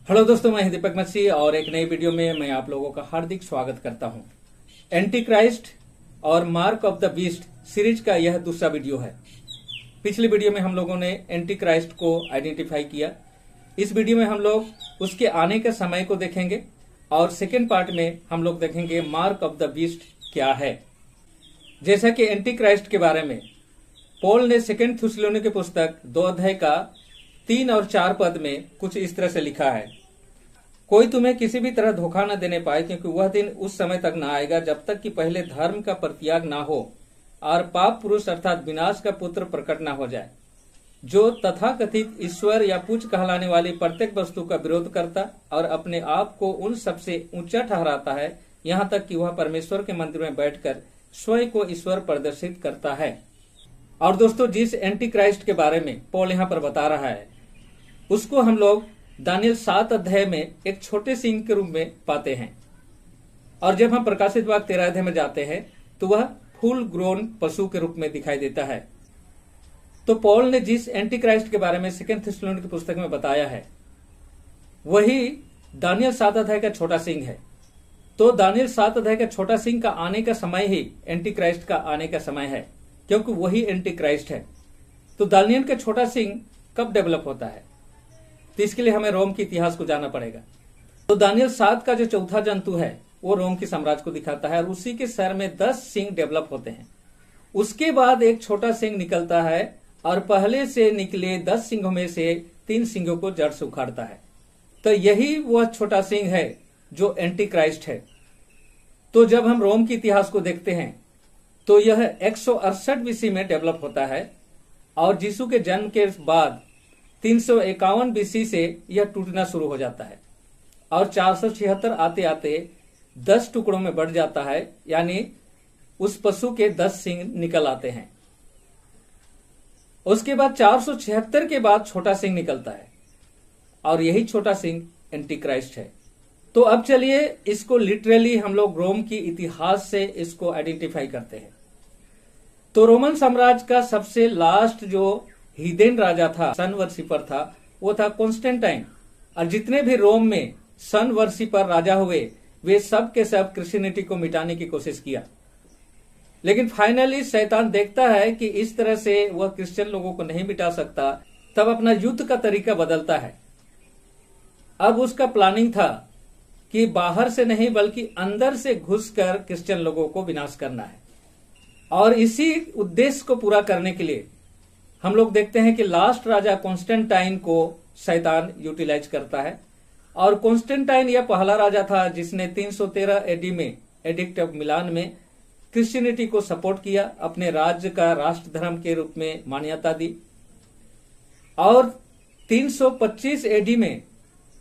Hello दोस्तों, मैं दीपक मसीह और एक नई वीडियो में मैं आप लोगों का हार्दिक स्वागत करता हूं। एंटी क्राइस्ट और mark of the beast series का यह दूसरा वीडियो है। पिछली वीडियो में हम लोगों ने एंटी क्राइस्ट को आइडेंटिफाई किया। इस वीडियो में हम लोग उसके आने के समय को देखेंगे और सेकेंड पार्ट में हम लोग देखेंगे मार्क ऑफ द बीस्ट क्या है। जैसा कि एंटी क्राइस्ट के बारे में पॉल ने सेकेंड थिस्सलुनीके की पुस्तक 2 अध्याय का 3 और 4 पद में कुछ इस तरह से लिखा है, कोई तुम्हें किसी भी तरह धोखा न देने पाए, क्योंकि वह दिन उस समय तक न आएगा जब तक कि पहले धर्म का परित्याग न हो और पाप पुरुष अर्थात विनाश का पुत्र प्रकट न हो जाए, जो तथाकथित ईश्वर या पूज्य कहलाने वाली प्रत्येक वस्तु का विरोध करता और अपने आप को उन सबसे ऊंचा ठहराता है, यहाँ तक कि वह परमेश्वर के मंदिर में बैठकर स्वयं को ईश्वर प्रदर्शित करता है। और दोस्तों, जिस एंटी क्राइस्ट के बारे में पॉल यहाँ पर बता रहा है उसको हम लोग दानियल 7 अध्याय में एक छोटे सिंह के रूप में पाते हैं। और जब हम प्रकाशित वाक्य 13 अध्याय में जाते हैं तो वह फुल ग्रोन पशु के रूप में दिखाई देता है। तो पॉल ने जिस एंटी क्राइस्ट के बारे में सेकंड थिस्सलुनीके की पुस्तक में बताया है वही दानियल 7 अध्याय का छोटा सिंह है। तो दानियल 7 अध्याय का छोटा सिंह का आने का समय ही एंटी क्राइस्ट का आने का समय है, क्योंकि वही एंटी क्राइस्ट है। तो दानियल का छोटा सिंह कब डेवलप होता है, तो इसके लिए हमें रोम के इतिहास को जानना पड़ेगा। तो दानियल 7 का जो चौथा जंतु है वो रोम के साम्राज्य को दिखाता है और उसी के सर में 10 सिंह डेवलप होते हैं। उसके बाद एक छोटा सिंह निकलता है और पहले से निकले 10 सिंहों में से 3 सिंहों को जड़ से उखाड़ता है। तो यही वह छोटा सिंह है जो एंटी क्राइस्ट है। तो जब हम रोम के इतिहास को देखते हैं तो यह 168 बीसी में डेवलप होता है और यीशु के जन्म के बाद 351 बीसी से यह टूटना शुरू हो जाता है और 476 आते आते 10 टुकड़ों में बढ़ जाता है, यानी उस पशु के 10 सिंग निकल आते हैं। उसके बाद 476 के बाद छोटा सिंह निकलता है और यही छोटा सिंह एंटी क्राइस्ट है। तो अब चलिए इसको लिटरली हम लोग रोम की इतिहास से इसको आइडेंटिफाई करते हैं। तो रोमन साम्राज्य का सबसे लास्ट जो हीदेन राजा था, सन वर्शिपर था, वो था कॉन्स्टेंटाइन। और जितने भी रोम में सन वर्शिपर राजा हुए वे सब के सब क्रिश्चियनिटी को मिटाने की कोशिश किया, लेकिन फाइनली शैतान देखता है कि इस तरह से वह क्रिश्चियन लोगों को नहीं मिटा सकता, तब अपना युद्ध का तरीका बदलता है। अब उसका प्लानिंग था कि बाहर से नहीं बल्कि अंदर से घुसकर क्रिश्चियन लोगों को विनाश करना है। और इसी उद्देश्य को पूरा करने के लिए हम लोग देखते हैं कि लास्ट राजा कॉन्स्टेंटाइन को शैतान यूटिलाइज करता है। और कॉन्स्टेंटाइन यह पहला राजा था जिसने 313 एडी में एडिक्ट ऑफ मिलान में क्रिश्चियनिटी को सपोर्ट किया, अपने राज्य का राष्ट्र धर्म के रूप में मान्यता दी। और 325 एडी में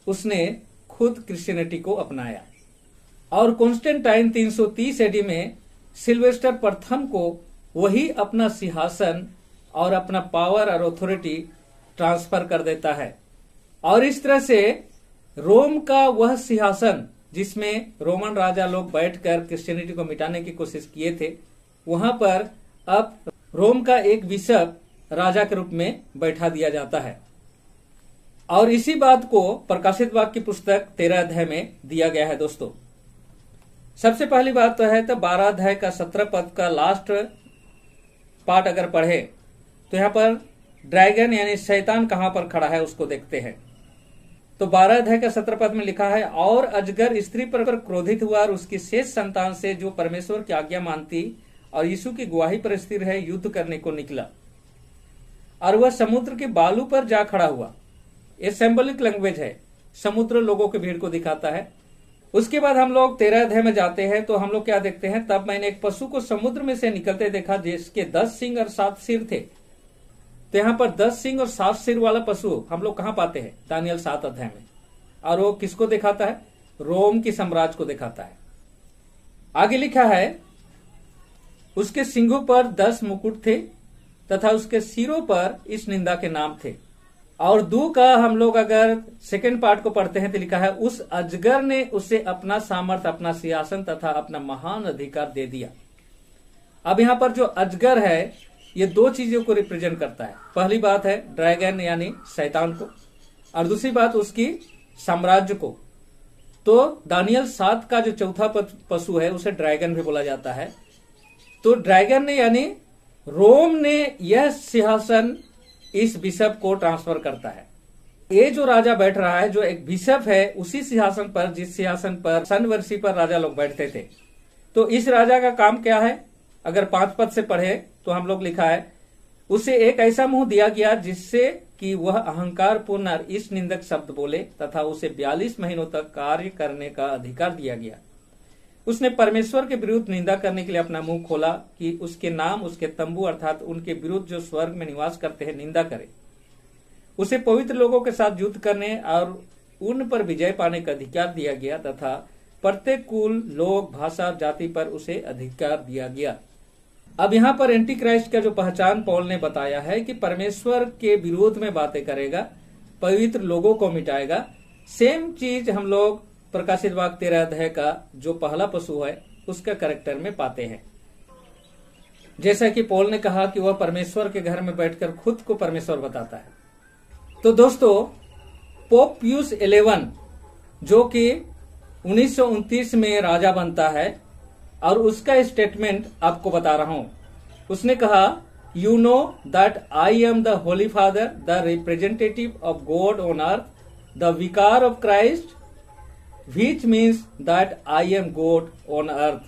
उसने खुद क्रिश्चियनिटी को अपनाया। और कॉन्स्टेंटाइन 330 एडी में सिल्वेस्टर प्रथम को वही अपना सिंहासन और अपना पावर और अथॉरिटी ट्रांसफर कर देता है। और इस तरह से रोम का वह सिंहासन जिसमें रोमन राजा लोग बैठकर क्रिश्चियनिटी को मिटाने की कोशिश किए थे, वहां पर अब रोम का एक बिशप राजा के रूप में बैठा दिया जाता है। और इसी बात को प्रकाशित वाक्य की पुस्तक 13 अध्याय में दिया गया है। दोस्तों, सबसे पहली बात तो है तो 12 अध्याय का 17 पद का लास्ट पार्ट अगर पढ़े तो यहाँ पर ड्रैगन यानी शैतान कहां पर खड़ा है उसको देखते हैं। तो 12 अध्याय का 17 पद में लिखा है, और अजगर स्त्री पर क्रोधित हुआ और उसकी शेष संतान से जो परमेश्वर की आज्ञा मानती और यीशु की गवाही पर स्थिर है युद्ध करने को निकला, और वह समुद्र के बालू पर जा खड़ा हुआ। ये सिंबॉलिक लैंग्वेज है, समुद्र लोगों की भीड़ को दिखाता है। उसके बाद हम लोग 13 अध्याय में जाते हैं तो हम लोग क्या देखते हैं, तब मैंने एक पशु को समुद्र में से निकलते देखा जिसके 10 सिंग और 7 सिर थे। तो यहाँ पर 10 सिंग और 7 सिर वाला पशु हम लोग कहां पाते हैं, दानियल 7 अध्याय में। और वो किसको दिखाता है, रोम की साम्राज्य को दिखाता है। आगे लिखा है, उसके सिंगों पर 10 मुकुट थे तथा उसके सिरों पर इस निंदा के नाम थे। और 2 का हम लोग अगर सेकेंड पार्ट को पढ़ते हैं तो लिखा है, उस अजगर ने उसे अपना सामर्थ, अपना सिंहासन तथा अपना महान अधिकार दे दिया। अब यहाँ पर जो अजगर है ये 2 चीजों को रिप्रेजेंट करता है। पहली बात है ड्रैगन यानी शैतान को, और दूसरी बात उसकी साम्राज्य को। तो दानियल 7 का जो चौथा पशु है उसे ड्रैगन भी बोला जाता है। तो ड्रैगन ने यानी रोम ने यह सिंहासन इस बिशप को ट्रांसफर करता है। ये जो राजा बैठ रहा है, जो एक बिशप है, उसी सिंहासन पर, जिस सिंहासन पर सनवर्षी पर राजा लोग बैठते थे। तो इस राजा का काम क्या है? अगर 5 पद से पढ़े तो हम लोग लिखा है, उसे एक ऐसा मुंह दिया गया जिससे कि वह अहंकार पूर्ण और इस निंदक शब्द बोले, तथा उसे 42 महीनों तक कार्य करने का अधिकार दिया गया। उसने परमेश्वर के विरुद्ध निंदा करने के लिए अपना मुंह खोला कि उसके नाम, उसके तंबू अर्थात उनके विरुद्ध जो स्वर्ग में निवास करते हैं निंदा करे। उसे पवित्र लोगों के साथ युद्ध करने और उन पर विजय पाने का अधिकार दिया गया, तथा प्रत्येक कुल, लोग, भाषा, जाति पर उसे अधिकार दिया गया। अब यहाँ पर एंटी क्राइस्ट का जो पहचान पौल ने बताया है कि परमेश्वर के विरोध में बातें करेगा, पवित्र लोगों को मिटाएगा। सेम चीज हम लोग प्रकाशित वाक्य 13 अध्याय का जो पहला पशु है उसका कैरेक्टर में पाते हैं। जैसा कि पौल ने कहा कि वह परमेश्वर के घर में बैठकर खुद को परमेश्वर बताता है। तो दोस्तों, पोप पियूस 11 जो कि 1929 में राजा बनता है, और उसका स्टेटमेंट आपको बता रहा हूं। उसने कहा, you know that I am the holy father, the representative of God on earth, the vicar of Christ, which means that I am God on earth.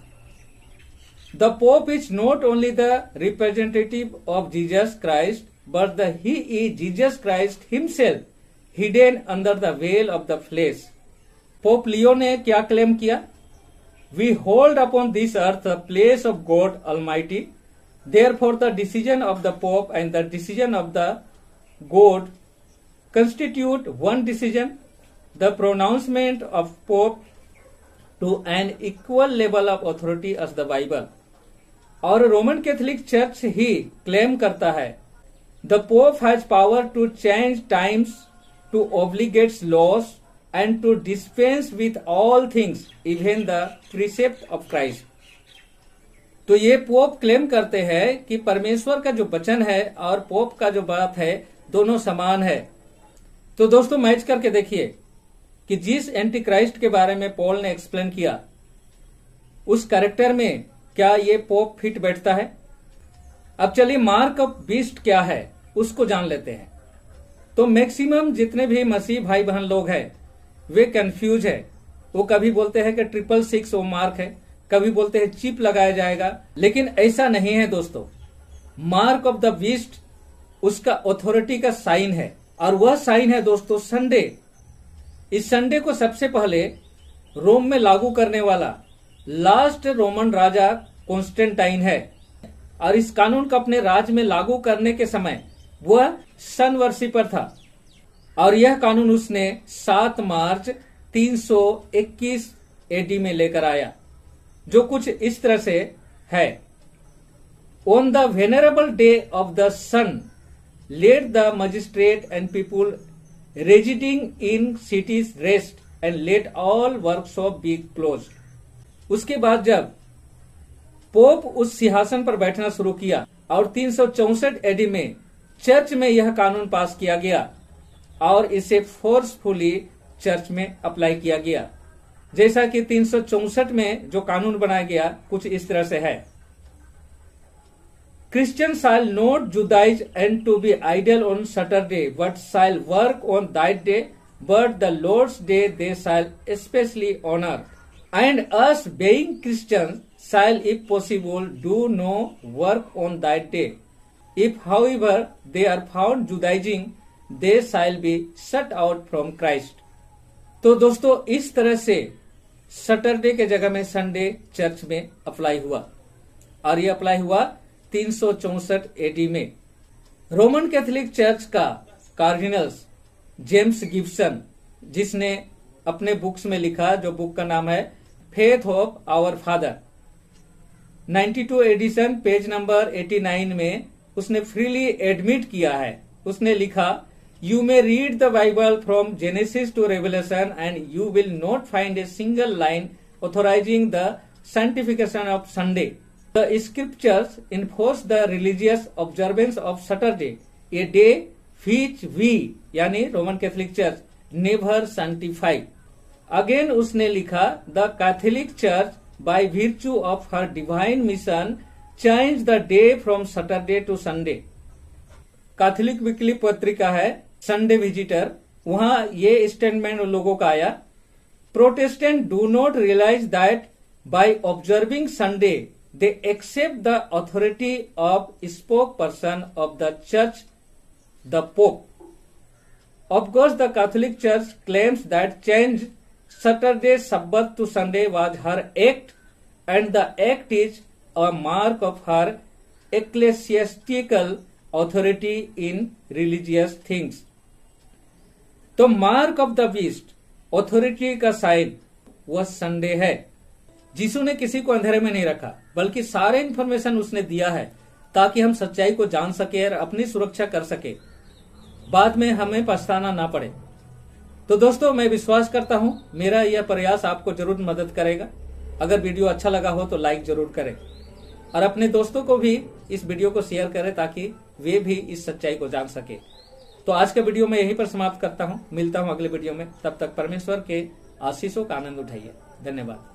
The Pope is not only the representative of Jesus Christ, but he is Jesus Christ himself, hidden under the veil of the flesh. Pope Leo ने क्या claim किया? We hold upon this earth the place of God Almighty. Therefore, the decision of the Pope and the decision of the God constitute one decision. The pronouncement of Pope to an equal level of authority as the Bible. और Roman Catholic church ही claim करता है, The Pope has power to change times, to obligate laws, and to dispense with all things, even the precept of Christ. तो ये pope claim करते हैं कि परमेश्वर का जो वचन है और पोप का जो बात है दोनों समान है। तो दोस्तों, मैच करके देखिए कि जिस एंटी क्राइस्ट के बारे में पॉल ने एक्सप्लेन किया, उस कैरेक्टर में क्या ये पोप फिट बैठता है? अब चलिए मार्क ऑफ बीस्ट क्या है उसको जान लेते हैं। तो मैक्सिमम जितने भी मसीह भाई बहन लोग हैं वे कंफ्यूज है। वो कभी बोलते हैं कि 666 वो मार्क है, कभी बोलते हैं चिप लगाया जाएगा, लेकिन ऐसा नहीं है दोस्तों। मार्क ऑफ द बीस्ट उसका ऑथोरिटी का साइन है, और वह साइन है दोस्तों संडे। इस संडे को सबसे पहले रोम में लागू करने वाला लास्ट रोमन राजा कॉन्स्टेंटाइन है, और इस कानून को अपने राज्य में लागू करने के समय वह सनवर्षी पर था, और यह कानून उसने 7 मार्च 321 एडी में लेकर आया, जो कुछ इस तरह से है। On the venerable day of the sun let the magistrate and people residing in cities rest and let all workshop be close. उसके बाद जब पोप उस सिंहासन पर बैठना शुरू किया और 364 एडी में चर्च में यह कानून पास किया गया और इसे फोर्सफुली चर्च में अप्लाई किया गया। जैसा कि 364 में जो कानून बनाया गया कुछ इस तरह से है, Christian shall not Judaize and to be idle on Saturday, but shall work on that day, but the Lord's day they shall especially honor. And us being Christians shall, if possible, do no work on that day. If, however, they are found Judaizing, they shall be shut out from Christ. तो दोस्तों इस तरह से Saturday के जगह में Sunday church में apply हुआ, और ये अप्लाई हुआ 364 एडी में। रोमन कैथोलिक चर्च का कार्डिनल्स जेम्स गिब्सन, जिसने अपने बुक्स में लिखा, जो बुक का नाम है faith of our father, 92 edition page number 89 में उसने फ्रीली एडमिट किया है। उसने लिखा, you may read the Bible from Genesis to Revelation and you will not find a single line authorising the sanctification of Sunday. The scriptures enforce the religious observance of Saturday, a day which we, यानी Roman Catholic church, never sanctify. Again उसने लिखा, the Catholic church by virtue of her divine mission change the day from Saturday to Sunday. Catholic weekly पत्रिका है Sunday visitor, वहां ये statement लोगों का आया, Protestant do not realise that by observing Sunday they accept the authority of spoke person of the church, the pope. Of course, the Catholic Church claims that change Saturday Sabbath to Sunday was her act, and the act is a mark of her ecclesiastical authority in religious things. तो mark of the beast, authority का sign, वह Sunday है। यीशु ने किसी को अंधेरे में नहीं रखा, बल्कि सारे इंफॉर्मेशन उसने दिया है ताकि हम सच्चाई को जान सके और अपनी सुरक्षा कर सके, बाद में हमें पछताना ना पड़े। तो दोस्तों, मैं विश्वास करता हूं मेरा यह प्रयास आपको जरूर मदद करेगा। अगर वीडियो अच्छा लगा हो तो लाइक जरूर करें और अपने दोस्तों को भी इस वीडियो को शेयर करें ताकि वे भी इस सच्चाई को जान सके। तो आज का वीडियो मैं यहीं पर समाप्त करता हूं, मिलता हूं अगले वीडियो में। तब तक परमेश्वर के आशीषों का आनंद उठाइए। धन्यवाद।